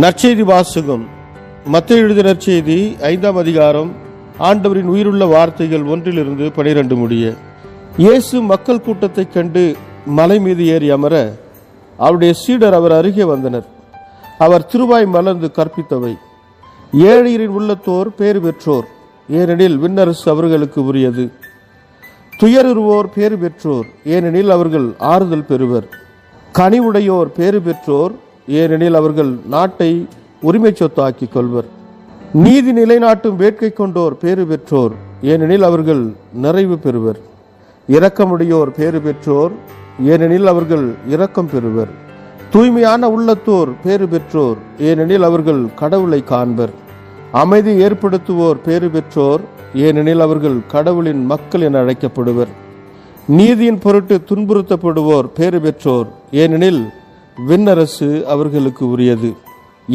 நற்செய்தி வாசகம். மத்தேயு எழுதிய நற்செய்தி 5ஆம் அதிகாரம். ஆண்டவரின் உயிருள்ள வார்த்தைகள் 1-12 முடிய. இயேசு மக்கள் கூட்டத்தைக் கண்டு மலை மீது ஏறி அமர அவருடைய சீடர் அவர் அருகே வந்தனர். அவர் திருவாய் மலர்ந்து கற்பித்தவை: ஏழையரின் உள்ளத்தோர் பேறு பெற்றோர், ஏனெனில் விண்ணரசு அவர்களுக்கு உரியது. துயருவோர் பேறு பெற்றோர், ஏனெனில் அவர்கள் ஆறுதல் பெறுவர். கனிவுடையோர் பேறு பெற்றோர், ஏனெனில் அவர்கள் நாட்டை உரிமை சொத்தாக்கிக் கொள்வர். நீதி நிலைநாட்டும் வேட்கை கொண்டோர் பேறு பெற்றோர், ஏனெனில் அவர்கள் நிறைவு பெறுவர். இரக்கமுடையோர் பேறு பெற்றோர், ஏனெனில் அவர்கள் இரக்கம் பெறுவர். தூய்மையான உள்ளத்தோர் பேறு பெற்றோர், ஏனெனில் அவர்கள் கடவுளை காண்பர். அமைதி ஏற்படுத்துவோர் பேறு பெற்றோர், ஏனெனில் அவர்கள் கடவுளின் மக்கள் என அழைக்கப்படுவர். நீதியின் பொருட்டு துன்புறுத்தப்படுவோர் பேறு பெற்றோர், ஏனெனில் விண்ணரசு அவர்களுக்கு உரியது.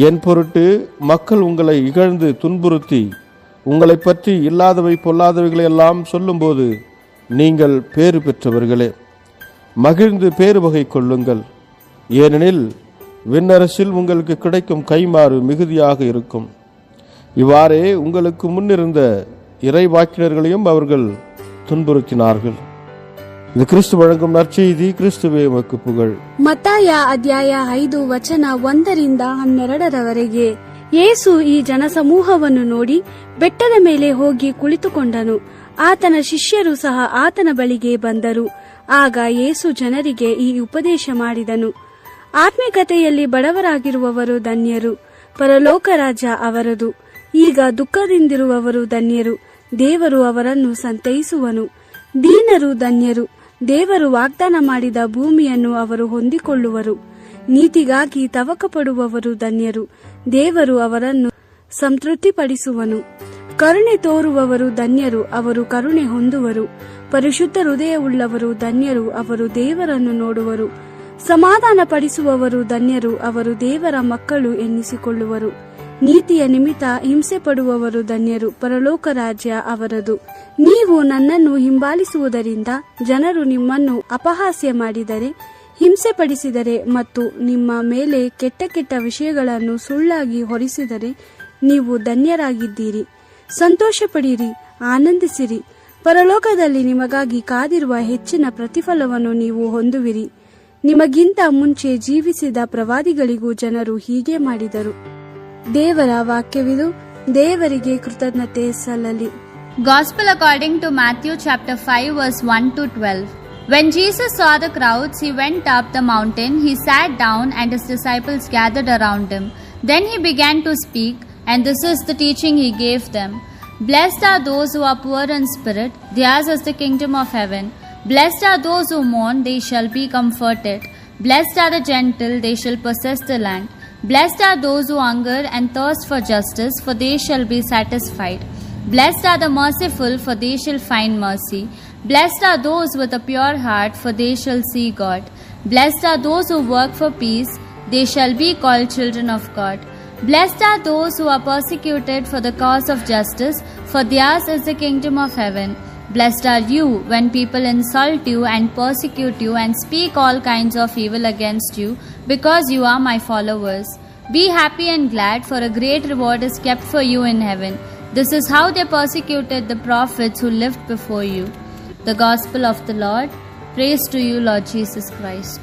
என் பொருட்டு மக்கள் உங்களை இகழ்ந்து துன்புறுத்தி உங்களை பற்றி இல்லாதவை பொல்லாதவைகளை எல்லாம் சொல்லும்போது நீங்கள் பேறு பெற்றவர்களே. மகிழ்ந்து பேறு வகை கொள்ளுங்கள், ஏனெனில் விண்ணரசில் உங்களுக்கு கிடைக்கும் கைமாறு மிகுதியாக இருக்கும். இவ்வாறே உங்களுக்கு முன்னிருந்த இறைவாக்கினர்களையும் அவர்கள் துன்புறுத்தினார்கள். இது கிறிஸ்து வழங்கும் நற்செய்தி. கிறிஸ்துவே உமக்கு புகழ். ಮತ್ತಾಯ ಅಧ್ಯಾಯ 5 ವಚನ 1-12. ಯೇಸು ಈ ಜನಸಮೂಹವನ್ನು ನೋಡಿ ಬೆಟ್ಟದ ಮೇಲೆ ಹೋಗಿ ಕುಳಿತುಕೊಂಡನು. ಆತನ ಶಿಷ್ಯರು ಸಹ ಆತನ ಬಳಿಗೆ ಬಂದರು. ಆಗ ಯೇಸು ಜನರಿಗೆ ಈ ಉಪದೇಶ ಮಾಡಿದನು: ಆತ್ಮಿಕತೆಯಲ್ಲಿ ಬಡವರಾಗಿರುವವರು ಧನ್ಯರು, ಪರಲೋಕ ರಾಜ್ಯ ಅವರದು. ಈಗ ದುಃಖದಿಂದಿರುವವರು ಧನ್ಯರು, ದೇವರು ಅವರನ್ನು ಸಂತೈಸುವನು. ದೀನರು ಧನ್ಯರು, ದೇವರು ವಾಗ್ದಾನ ಮಾಡಿದ ಭೂಮಿಯನ್ನು ಅವರು ಹೊಂದಿಕೊಳ್ಳುವರು. ನೀತಿಗಾಗಿ ತವಕ ಪಡುವವರು ಧನ್ಯರು, ದೇವರು ಅವರನ್ನು ಸಂತೃಪ್ತಿಪಡಿಸುವನು. ಕರುಣೆ ತೋರುವವರು ಧನ್ಯರು, ಅವರು ಕರುಣೆ ಹೊಂದುವರು. ಪರಿಶುದ್ಧ ಹೃದಯವುಳ್ಳವರು ಧನ್ಯರು, ಅವರು ದೇವರನ್ನು ನೋಡುವರು. ಸಮಾಧಾನ ಪಡಿಸುವವರು ಧನ್ಯರು, ಅವರು ದೇವರ ಮಕ್ಕಳು ಎನ್ನಿಸಿಕೊಳ್ಳುವರು. ನೀತಿಯ ನಿಮಿತ್ತ ಹಿಂಸೆ ಪಡುವವರು ಧನ್ಯರು, ಪರಲೋಕ ರಾಜ್ಯ ಅವರದು. ನೀವು ನನ್ನನ್ನು ಹಿಂಬಾಲಿಸುವುದರಿಂದ ಜನರು ನಿಮ್ಮನ್ನು ಅಪಹಾಸ್ಯ ಮಾಡಿದರೆ, ಹಿಂಸೆ ಪಡಿಸಿದರೆ ಮತ್ತು ನಿಮ್ಮ ಮೇಲೆ ಕೆಟ್ಟ ಕೆಟ್ಟ ವಿಷಯಗಳನ್ನು ಸುಳ್ಳಾಗಿ ಹೊರಿಸಿದರೆ ನೀವು ಧನ್ಯರಾಗಿದ್ದೀರಿ. ಸಂತೋಷ ಪಡಿರಿ, ಆನಂದಿಸಿರಿ. ಪರಲೋಕದಲ್ಲಿ ನಿಮಗಾಗಿ ಕಾದಿರುವ ಹೆಚ್ಚಿನ ಪ್ರತಿಫಲವನ್ನು ನೀವು ಹೊಂದುವಿರಿ. ನಿಮಗಿಂತ ಮುಂಚೆ ಜೀವಿಸಿದ ಪ್ರವಾದಿಗಳಿಗೂ ಜನರು ಹೀಗೆ ಮಾಡಿದರು. ದೇವರ ವಾಕ್ಯವಿದು. ದೇವರಿಗೆ ಕೃತಜ್ಞತೆ ಸಲ್ಲಲಿ. Gospel according to Matthew chapter 5 verse 1-12. When Jesus saw the crowds, he went up the mountain. He sat down and his disciples gathered around him. Then he began to speak, and this is the teaching he gave them. Blessed are those who are poor in spirit, theirs is the kingdom of heaven. Blessed are those who mourn, they shall be comforted. Blessed are the gentle, they shall possess the land. Blessed are those who hunger and thirst for justice, for they shall be satisfied. Blessed are the merciful, for they shall find mercy. Blessed are those with a pure heart, for they shall see God. Blessed are those who work for peace, they shall be called children of God. Blessed are those who are persecuted for the cause of justice, for theirs is the kingdom of heaven. Blessed are you when people insult you and persecute you and speak all kinds of evil against you, because you are my followers. Be happy and glad, for a great reward is kept for you in heaven. This is how they persecuted the prophets who lived before you. The Gospel of the Lord. Praise to you, Lord Jesus Christ.